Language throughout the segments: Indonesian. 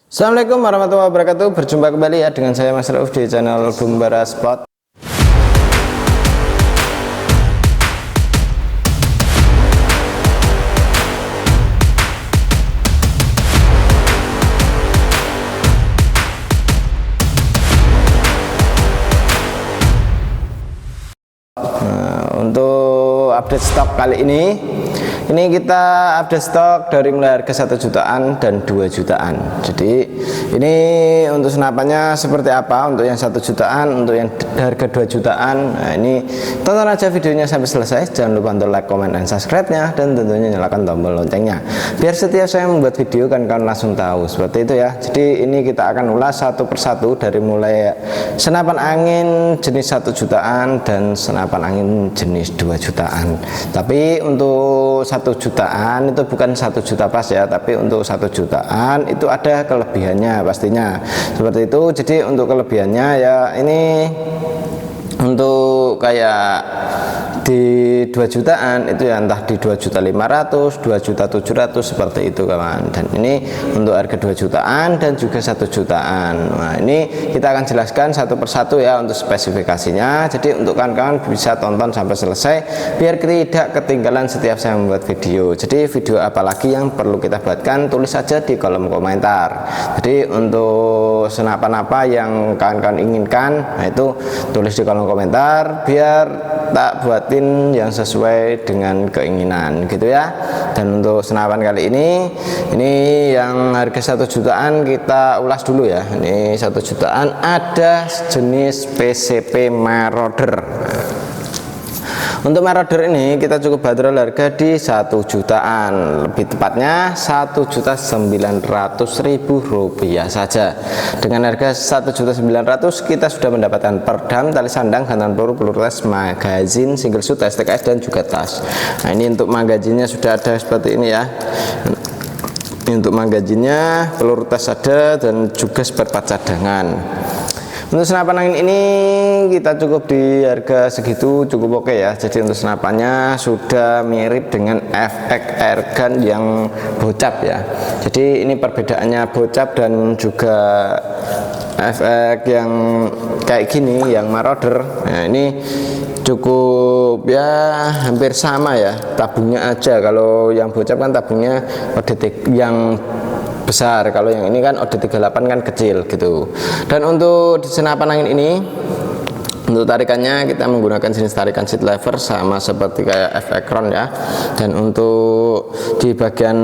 Assalamualaikum warahmatullahi wabarakatuh. Berjumpa kembali ya dengan saya Mas Rauf di channel Bumbara Spot. Untuk update stok kali ini kita update stok dari mulai harga 1 jutaan dan 2 jutaan. Jadi ini untuk senapannya seperti apa untuk yang 1 jutaan, untuk yang harga 2 jutaan. Nah, ini tonton aja videonya sampai selesai. Jangan lupa untuk like, comment, dan subscribe-nya, dan tentunya nyalakan tombol loncengnya biar setiap saya membuat video kan kalian langsung tahu, seperti itu ya. Jadi ini kita akan ulas satu persatu dari mulai senapan angin jenis 1 jutaan dan senapan angin jenis 2 jutaan. Tapi untuk 1 jutaan itu bukan 1 juta pas ya, tapi untuk 1 jutaan itu ada kelebihannya pastinya seperti itu. Jadi untuk kelebihannya ya, ini untuk kayak di 2 jutaan itu ya entah di 2.500.000, 2.700.000 seperti itu kawan. Dan ini untuk harga 2 jutaan dan juga 1 jutaan. Nah, ini kita akan jelaskan satu persatu ya untuk spesifikasinya. Jadi untuk kawan-kawan bisa tonton sampai selesai biar tidak ketinggalan setiap saya membuat video. Jadi video apalagi yang perlu kita buatkan, tulis saja di kolom komentar. Jadi untuk senapan apa yang kawan-kawan inginkan, nah itu tulis di kolom komentar biar tak buatin yang sesuai dengan keinginan gitu ya. Dan untuk senapan kali ini yang harga 1 jutaan kita ulas dulu ya. Ini 1 jutaan ada jenis PCP Marauder. Untuk Marauder ini kita cukup bandrol harga di 1 jutaan, lebih tepatnya 1.900.000 rupiah saja. Dengan harga 1.900.000 kita sudah mendapatkan perdam, tali sandang, gantungan peluru tes, magazin, single shoot, STKS, dan juga tas. Nah, ini untuk magazinnya sudah ada seperti ini ya. Ini untuk magazinnya, peluru tes ada, dan juga spare part cadangan. Untuk senapan angin ini kita cukup di harga segitu, cukup oke ya. Jadi untuk senapannya sudah mirip dengan FX airgun yang bocap ya. Jadi ini perbedaannya bocap dan juga FX yang kayak gini, yang Marauder. Nah, ini cukup ya hampir sama ya, tabungnya aja. Kalau yang bocap kan tabungnya ODT yang besar, kalau yang ini kan OD38 kan kecil gitu. Dan untuk senapan angin ini untuk tarikannya kita menggunakan jenis tarikan seat lever sama seperti kayak F-Acron ya. Dan untuk di bagian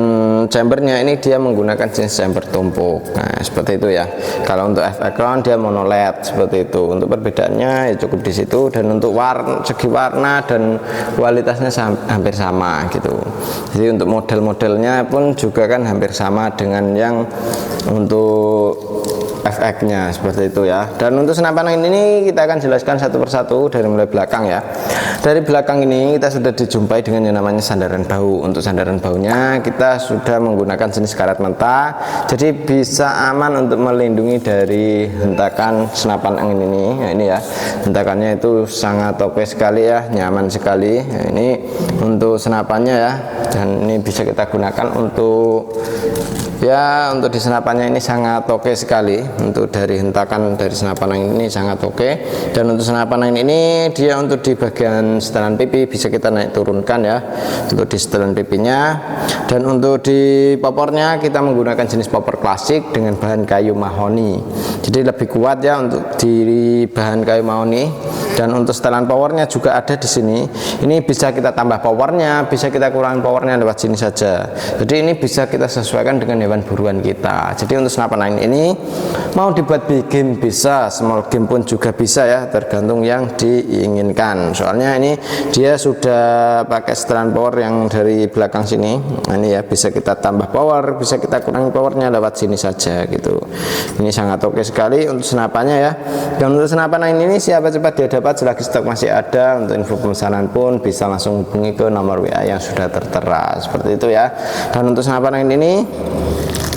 chambernya ini dia menggunakan jenis chamber tumpuk. Nah seperti itu ya. Kalau untuk F-Acron dia monoled seperti itu. Untuk perbedaannya ya cukup di situ. Dan untuk segi warna dan kualitasnya hampir sama gitu. Jadi untuk model-modelnya pun juga kan hampir sama dengan yang untuk FX-nya seperti itu ya. Dan untuk senapan angin ini kita akan jelaskan satu persatu dari mulai belakang ya. Dari belakang ini kita sudah dijumpai dengan yang namanya sandaran bahu. Untuk sandaran bahunya kita sudah menggunakan jenis karet mentah, jadi bisa aman untuk melindungi dari hentakan senapan angin ini. Nah, ini ya, hentakannya itu sangat oke sekali ya, nyaman sekali. Nah, ini untuk senapannya ya, dan ini bisa kita gunakan untuk ya, untuk di senapannya ini sangat oke sekali. Untuk dari hentakan dari senapan angin ini sangat oke. Dan untuk senapan angin ini dia untuk di bagian setelan pipi bisa kita naik turunkan ya, untuk di setelan pipinya. Dan untuk di popornya kita menggunakan jenis popor klasik dengan bahan kayu mahoni, jadi lebih kuat ya untuk di bahan kayu mahoni. Dan untuk setelan powernya juga ada di sini. Ini bisa kita tambah powernya, bisa kita kurangin powernya lewat sini saja. Jadi ini bisa kita sesuaikan dengan hewan buruan kita. Jadi untuk senapan angin ini mau dibuat big game bisa, small game pun juga bisa ya, tergantung yang diinginkan. Soalnya ini dia sudah pakai setelan power yang dari belakang sini. Nah, ini ya bisa kita tambah power, bisa kita kurangi powernya lewat sini saja gitu. Ini sangat oke sekali untuk senapannya ya. Dan untuk senapan angin ini siapa cepat dia dapat, selagi stok masih ada. Untuk info pemesanan pun bisa langsung hubungi ke nomor WA yang sudah tertera seperti itu ya. Dan untuk senapan angin ini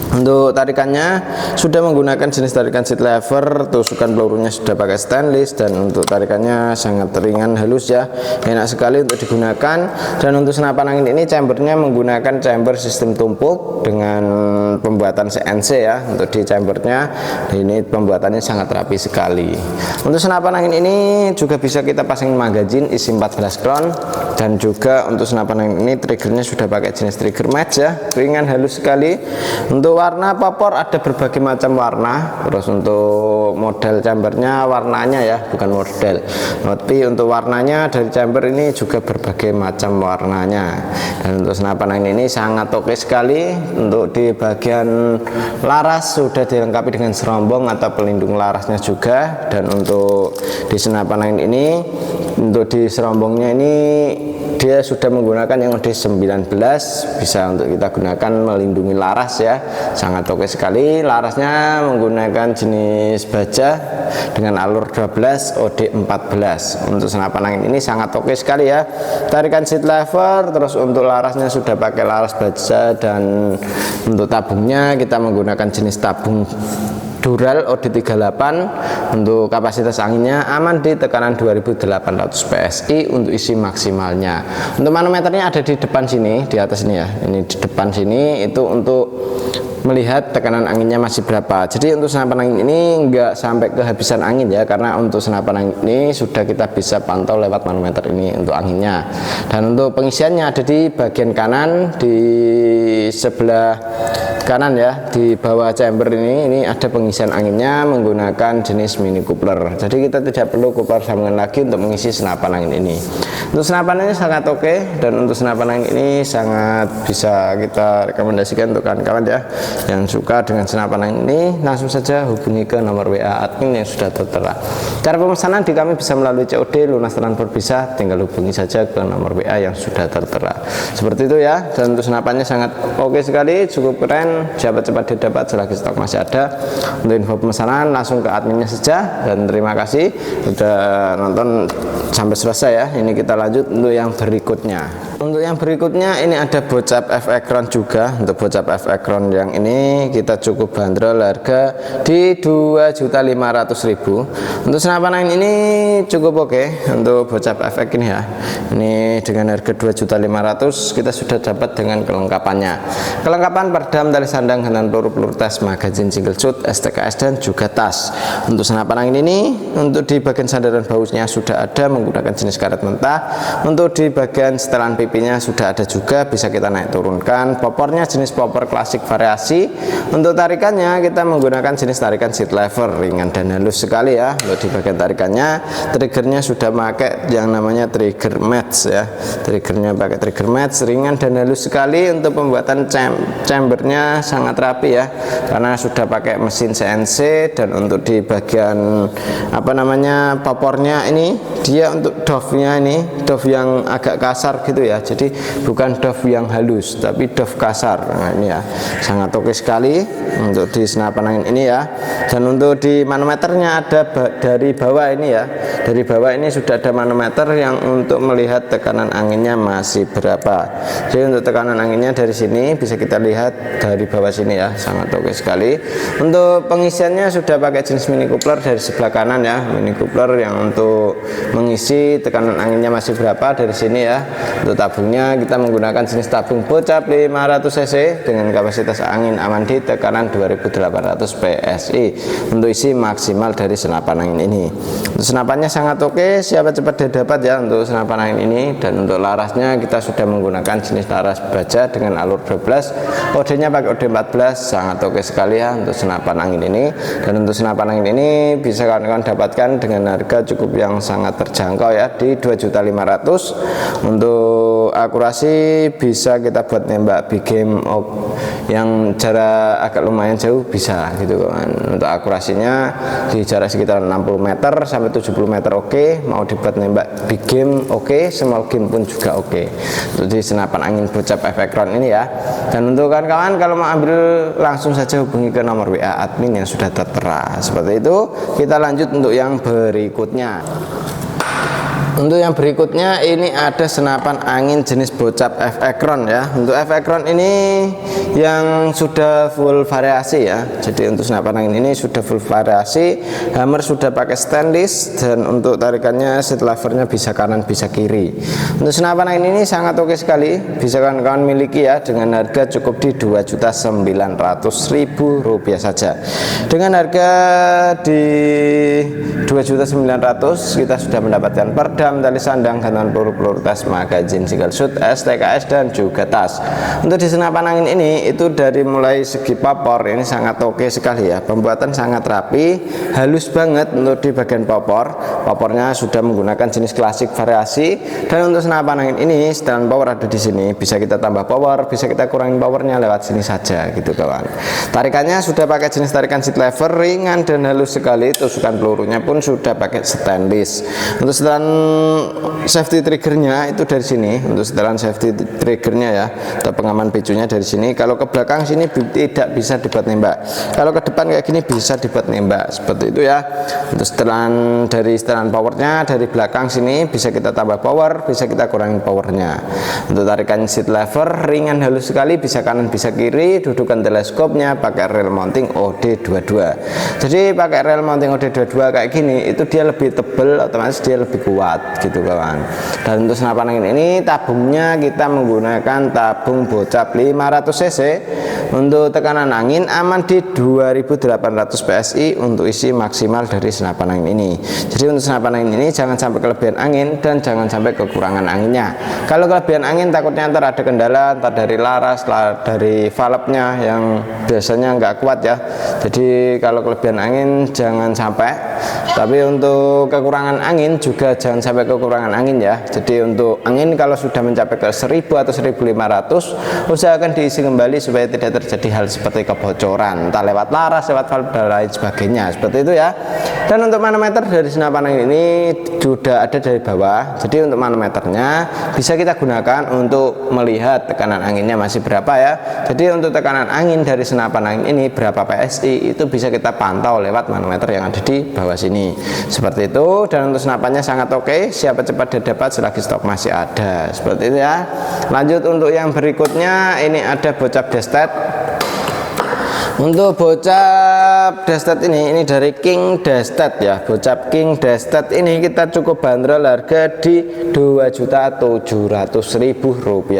Untuk tarikannya sudah menggunakan jenis tarikan seat lever, tusukan pelurunya sudah pakai stainless, dan untuk tarikannya sangat ringan halus ya, enak sekali untuk digunakan. Dan untuk senapan angin ini chambernya menggunakan chamber sistem tumpuk dengan pembuatan CNC ya. Untuk di chambernya ini pembuatannya sangat rapi sekali. Untuk senapan angin ini juga bisa kita pasang magazin isi 14 crown, dan juga untuk senapan angin ini triggernya sudah pakai jenis trigger match ya, ringan halus sekali. Untuk warna popor ada berbagai macam warna. Terus untuk model chambernya warnanya ya, bukan model, tapi untuk warnanya dari chamber ini juga berbagai macam warnanya. Dan untuk senapan angin ini sangat oke sekali. Untuk di bagian laras sudah dilengkapi dengan serombong atau pelindung larasnya juga. Dan untuk di senapan angin ini, untuk di serombongnya ini dia sudah menggunakan yang D19, bisa untuk kita gunakan melindungi laras ya, sangat oke sekali. Larasnya menggunakan jenis baja dengan alur 12 OD14. Untuk senapan angin ini sangat oke sekali ya, tarikan seat lever. Terus untuk larasnya sudah pakai laras baja, dan untuk tabungnya kita menggunakan jenis tabung Dural OD38. Untuk kapasitas anginnya aman di tekanan 2800 PSI untuk isi maksimalnya. Untuk manometernya ada di depan sini, di atas ini ya, ini di depan sini itu untuk melihat tekanan anginnya masih berapa. Jadi untuk senapan angin ini enggak sampai kehabisan angin ya, karena untuk senapan angin ini sudah kita bisa pantau lewat manometer ini untuk anginnya. Dan untuk pengisiannya ada di bagian kanan, di sebelah kanan ya, di bawah chamber ini ada pengisian anginnya menggunakan jenis mini coupler. Jadi kita tidak perlu coupler sambungan lagi untuk mengisi senapan angin ini. Untuk senapan ini sangat oke, dan untuk senapan angin ini sangat bisa kita rekomendasikan untuk kawan-kawan ya yang suka dengan senapan angin ini. Langsung saja hubungi ke nomor WA admin yang sudah tertera. Cara pemesanan di kami bisa melalui COD, lunas transfer bisa, tinggal hubungi saja ke nomor WA yang sudah tertera. Seperti itu ya. Dan untuk senapannya sangat oke sekali, cukup keren, cepat didapat selagi stok masih ada. Untuk info pemesanan langsung ke adminnya saja. Dan terima kasih sudah nonton sampai selesai ya. Ini kita lanjut untuk yang berikutnya. Untuk yang berikutnya ini ada bocap F-Ekron juga. Untuk bocap F-Ekron yang ini kita cukup bandrol harga di 2.500.000. Untuk senapan angin ini cukup oke untuk bocap FX ini ya. Ini dengan harga 2.500.000 kita sudah dapat dengan kelengkapannya. Kelengkapan peredam, tali sandang, dengan peluru tes, magazin single shoot, STKS, dan juga tas. Untuk senapan angin ini untuk di bagian sandaran bausnya sudah ada menggunakan jenis karet mentah. Untuk di bagian setelan pipinya sudah ada juga, bisa kita naik turunkan. Popornya jenis popor klasik variasi. Untuk tarikannya kita menggunakan jenis tarikan seat lever, ringan dan halus sekali ya. Untuk di bagian tarikannya, triggernya sudah pakai yang namanya trigger match ya. Triggernya pakai trigger match, ringan dan halus sekali. Untuk pembuatan chambernya sangat rapi ya, karena sudah pakai mesin CNC. Dan untuk di bagian apa namanya popornya ini, dia untuk dove-nya ini dove yang agak kasar gitu ya, jadi bukan dove yang halus tapi dove kasar. Nah ini ya, sangat oke sekali untuk di senapan angin ini ya. Dan untuk di manometernya ada dari bawah ini ya, dari bawah ini sudah ada manometer yang untuk melihat tekanan anginnya masih berapa. Jadi untuk tekanan anginnya dari sini bisa kita lihat dari bawah sini ya, sangat oke sekali. Untuk pengisiannya sudah pakai jenis mini coupler dari sebelah kanan ya, mini coupler yang untuk mengisi tekanan anginnya masih berapa dari sini ya. Untuk tabungnya kita menggunakan jenis tabung bocap 500 cc dengan kapasitas angin aman di tekanan 2800 PSI untuk isi maksimal dari senapan angin ini. Untuk senapannya sangat oke, siapa cepat didapat ya untuk senapan angin ini. Dan untuk larasnya kita sudah menggunakan jenis laras baja dengan alur 12, OD-nya pakai OD14, sangat oke sekali ya untuk senapan angin ini. Dan untuk senapan angin ini bisa kawan-kawan dapatkan dengan harga cukup yang sangat terjangkau ya, di 2.500.000. Untuk akurasi bisa kita buat nembak big game yang jarak agak lumayan jauh bisa gitu kan. Untuk akurasinya di jarak sekitar 60 meter sampai 70 meter oke. Mau dibuat nembak big game oke, small game pun juga oke. Untuk di senapan angin bocap F-Ekron ini ya. Dan untuk kawan-kawan kalau mau ambil langsung saja hubungi ke nomor WA admin yang sudah tertera. Seperti itu. Kita lanjut untuk yang berikutnya. Untuk yang berikutnya ini ada senapan angin jenis Bocap F-Ekron ya. Untuk F-Ekron ini yang sudah full variasi ya. Jadi untuk senapan angin ini sudah full variasi. Hammer sudah pakai stainless dan untuk tarikannya seat levernya bisa kanan bisa kiri. Untuk senapan angin ini sangat oke sekali. Bisa kawan-kawan miliki ya dengan harga cukup di Rp2.900.000 saja. Dengan harga di 2.900.000 kita sudah mendapatkan perdam, tali sandang, gantungan peluru tas, magazin single shoot, STKS dan juga tas. Untuk di senapan angin ini itu dari mulai segi popor ini sangat oke sekali ya. Pembuatan sangat rapi, halus banget untuk di bagian popor. Popornya sudah menggunakan jenis klasik variasi. Dan untuk senapan angin ini setelan power ada di sini. Bisa kita tambah power, bisa kita kurangin powernya lewat sini saja gitu kawan. Tarikannya sudah pakai jenis tarikan seat lever, ringan dan halus sekali. Tusukan pelurunya pun sudah pakai stainless. Untuk setelan safety triggernya itu dari sini. Untuk setelan safety triggernya ya atau pengaman picunya dari sini. Kalau ke belakang sini tidak bisa dibuat nembak, kalau ke depan kayak gini bisa dibuat nembak seperti itu ya. Untuk setelan dari setelan powernya dari belakang sini bisa kita tambah power, bisa kita kurangin powernya. Untuk tarikan seat lever ringan halus sekali, bisa kanan bisa kiri. Dudukan teleskopnya pakai rail mounting OD22. Jadi pakai rail mounting OD22 kayak gini itu dia lebih tebal, otomatis dia lebih kuat gitu kawan. Dan untuk senapan angin ini tabungnya kita menggunakan tabung Bocap 500 cc. Untuk tekanan angin aman di 2800 PSI untuk isi maksimal dari senapan angin ini. Jadi untuk senapan angin ini jangan sampai kelebihan angin dan jangan sampai kekurangan anginnya. Kalau kelebihan angin takutnya ntar ada kendala, entah dari laras, dari valve-nya yang biasanya nggak kuat ya. Jadi kalau kelebihan angin jangan sampai, tapi untuk kekurangan angin juga jangan sampai kekurangan angin ya. Jadi untuk angin kalau sudah mencapai ke 1000 atau 1500 usahakan diisi kembali supaya tidak terjadi hal seperti kebocoran, entah lewat laras, lewat valve dan lain sebagainya seperti itu ya. Dan untuk manometer dari senapan angin ini sudah ada dari bawah. Jadi untuk manometernya bisa kita gunakan untuk melihat tekanan anginnya masih berapa ya. Jadi untuk tekanan angin dari senapan angin ini berapa PSI itu bisa kita pantau lewat manometer yang ada di bawah sini seperti itu. Dan untuk senapannya sangat oke, siapa cepat dia dapat selagi stok masih ada seperti itu ya. Lanjut untuk yang berikutnya ini ada Bocap Destet. Untuk Bocap Destet ini dari King Destet ya. Bocap King Destet ini kita cukup bandrol harga di Rp2.700.000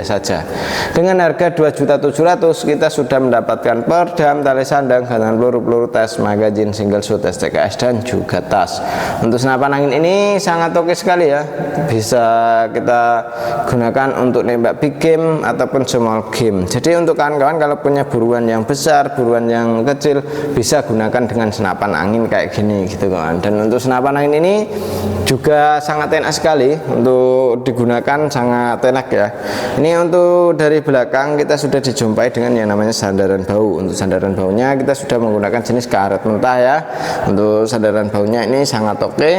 saja. Dengan harga 2.700.000 kita sudah mendapatkan perdam, tali sandang, gantungan peluru tas, magazin single shoot, STKS dan juga tas. Untuk senapan angin ini sangat oke sekali ya. Bisa kita gunakan untuk nembak big game ataupun small game. Jadi untuk kawan-kawan kalau punya buruan yang besar, buruan yang kecil, bisa gunakan dengan senapan angin kayak gini gitu kawan. Dan untuk senapan angin ini juga sangat enak sekali untuk digunakan, sangat enak ya. Ini untuk dari belakang kita sudah dijumpai dengan yang namanya sandaran bau. Untuk sandaran baunya kita sudah menggunakan jenis karet mentah ya. Untuk sandaran baunya ini sangat oke.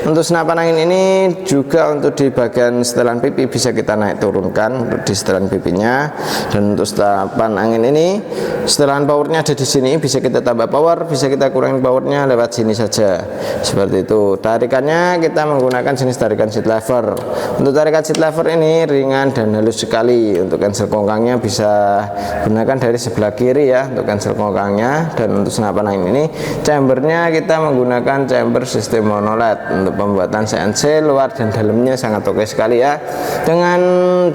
Untuk senapan angin ini juga untuk di bagian setelan pipi bisa kita naik turunkan untuk di setelan pipinya. Dan untuk senapan angin ini setelan powernya ada di sini, bisa kita tambah power, bisa kita kurangin powernya lewat sini saja seperti itu. Tarikannya kita menggunakan jenis tarikan seat lever. Untuk tarikan seat lever ini ringan dan halus sekali. Untuk cancel kongkangnya bisa gunakan dari sebelah kiri ya untuk cancel kongkangnya. Dan untuk senapan angin ini chambernya kita menggunakan chamber sistem monoled. Untuk pembuatan CNC luar dan dalamnya sangat oke sekali ya. Dengan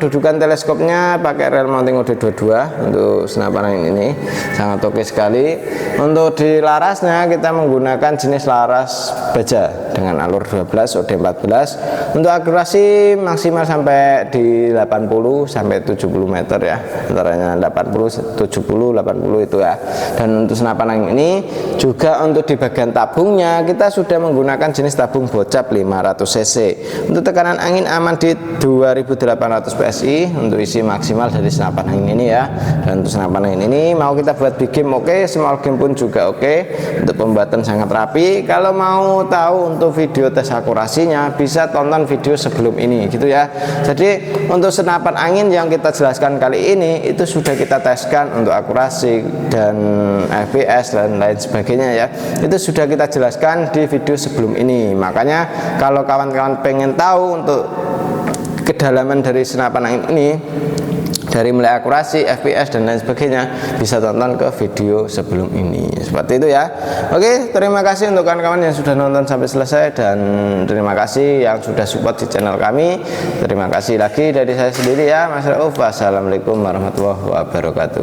dudukan teleskopnya pakai rail mounting OD22. Untuk senapan angin ini sangat oke sekali. Untuk di larasnya kita menggunakan jenis laras baja dengan alur 12 OD14. Untuk akurasi maksimal sampai di 80 sampai 70 meter ya, antaranya 80 70 80 itu ya. Dan untuk senapan angin ini juga untuk di bagian tabungnya kita sudah menggunakan jenis tabung Bocap 500 cc. Untuk tekanan angin aman di 2800 PSI untuk isi maksimal dari senapan angin ini ya. Dan untuk senapan angin ini mau kita buat big game oke, small game pun juga oke. Untuk pembuatan sangat rapi. Kalau mau tahu untuk video tes akurasinya bisa tonton video sebelum ini gitu ya. Jadi untuk senapan angin yang kita jelaskan kali ini itu sudah kita teskan untuk akurasi dan FPS dan lain sebagainya ya. Itu sudah kita jelaskan di video sebelum ini. Makanya kalau kawan-kawan pengen tahu untuk kedalaman dari senapan angin ini, dari mulai akurasi, FPS dan lain sebagainya, bisa tonton ke video sebelum ini. Seperti itu ya. Oke, terima kasih untuk kawan-kawan yang sudah nonton sampai selesai, dan terima kasih yang sudah support di channel kami. Terima kasih lagi dari saya sendiri ya, Mas Rauf. Wassalamualaikum warahmatullahi wabarakatuh.